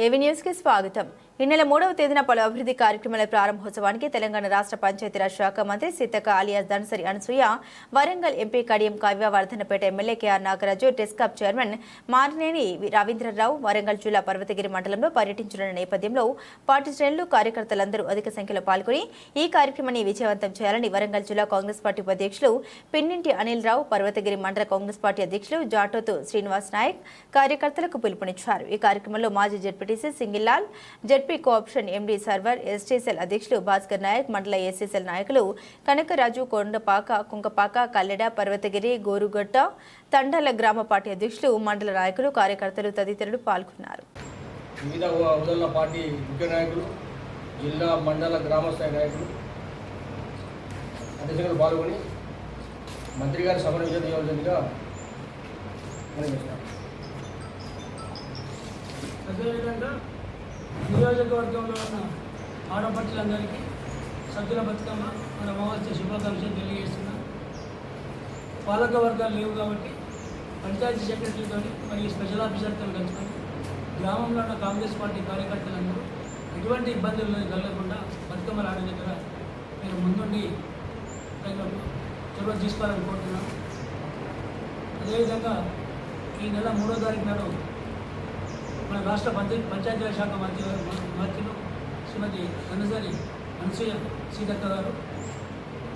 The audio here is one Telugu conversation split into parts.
ఏవీ న్యూస్ కి స్వాగతం। ఈ నెల 3వ తేదీన పలు అభివృద్ధి కార్యక్రమాల ప్రారంభోత్సవానికి తెలంగాణ రాష్ట్ర పంచాయతీరాజ్ శాఖ మంత్రి Seethakka alias Dhanasari Anasuya, Warangal MP Kadiyam Kavya, Wardhannapet MLA KR Nagaraju, TESCAB chairman Marineni Ravindra Rao Warangal జిల్లా పర్వతగిరి మండలంలో పర్యటించనున్న నేపథ్యంలో పార్టీ శ్రేణులు కార్యకర్తలందరూ అధిక సంఖ్యలో పాల్గొని ఈ కార్యక్రమాన్ని విజయవంతం చేయాలని వరంగల్ జిల్లా కాంగ్రెస్ పార్టీ ఉపాధ్యక్షులు పిన్నింటి అనిల్ రావు, పర్వతగిరి మండల కాంగ్రెస్ పార్టీ అధ్యక్షులు జాటోతు శ్రీనివాస్ నాయక్ కార్యకర్తలకు పిలుపునిచ్చారు। ఈ కార్యక్రమంలో మాజీ జెడ్పీటీసీ సింగిల్లాల్, ZP co-option MD Sarwar, ST cell అధ్యక్షులు భాస్కర్ నాయక్, మండల ఎస్సీసెల్ నాయకులు కనకరాజు, కొండపాక, కుంకపాక, కల్లెడ, పర్వతగిరి, గోరుగట్ట, తండాల గ్రామ పార్టీ అధ్యక్షులు, మండల నాయకులు, కార్యకర్తలు తదితరులు పాల్గొన్నారు। వివిధ పార్టీ ముఖ్య నాయకులు, జిల్లా మండల గ్రామ స్థాయి నాయకులు అధ్యక్షులు పాల్గొని మంత్రి గారి సభను విజయవంతంగా అదేవిధంగా నియోజకవర్గంలో ఉన్న ఆడపడుచులందరికీ సద్దుల బతుకమ్మ మన అమావాస్య శుభాకాంక్షలు తెలియజేస్తున్నాం। పాలక వర్గాలు లేవు కాబట్టి పంచాయతీ సెక్రటరీతో మరియు స్పెషల్ ఆఫీసర్తో కలుసుకొని గ్రామంలో ఉన్న కాంగ్రెస్ పార్టీ కార్యకర్తలందరూ ఎటువంటి ఇబ్బందులు కలగకుండా బతుకమ్మల ఆడే దగ్గర మేము ముందుండి చొరవ తీసుకోవాలని కోరుతున్నాం। అదేవిధంగా ఈ నెల 3వ తారీఖు నాడు మన రాష్ట్ర పంచాయతీరాజ్ శాఖ మంత్రులు శ్రీమతి ధనసరి అనసూయ సీతక్క గారు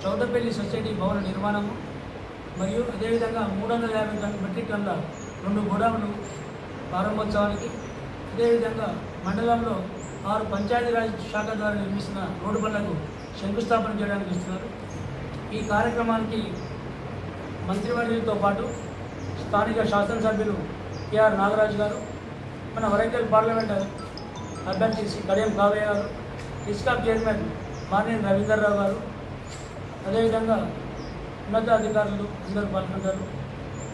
చౌటపల్లి సొసైటీ భవన నిర్మాణము మరియు అదేవిధంగా 350 మెట్రిక్ టన్నుల 2 గోడౌన్లు ప్రారంభోత్సవానికి, అదేవిధంగా మండలంలో 6 పంచాయతీరాజ్ శాఖ ద్వారా నిర్మిస్తున్న రోడ్డు పనులకు శంకుస్థాపన చేయడానికి ఇస్తున్నారు। ఈ కార్యక్రమానికి మంత్రివర్యులతో పాటు స్థానిక శాసనసభ్యులు కేఆర్ నాగరాజు గారు, మన వరంగల్ పార్లమెంట్ అభ్యర్థి కడియం కావ్య గారు, టెస్కాప్ చైర్మన్ మారినేని రవీంద్రరావు గారు, అదేవిధంగా ఉన్నతాధికారులు అందరూ పాల్గొంటారు।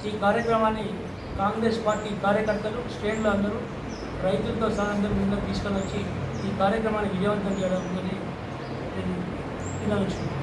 ఈ కార్యక్రమాన్ని కాంగ్రెస్ పార్టీ కార్యకర్తలు, శ్రేణులు అందరూ రైతులతో సహా అందరూ ముందుకు తీసుకొని వచ్చి ఈ కార్యక్రమాన్ని విజయవంతం చేయడం నేను విన్నవించుకుంటున్నాను।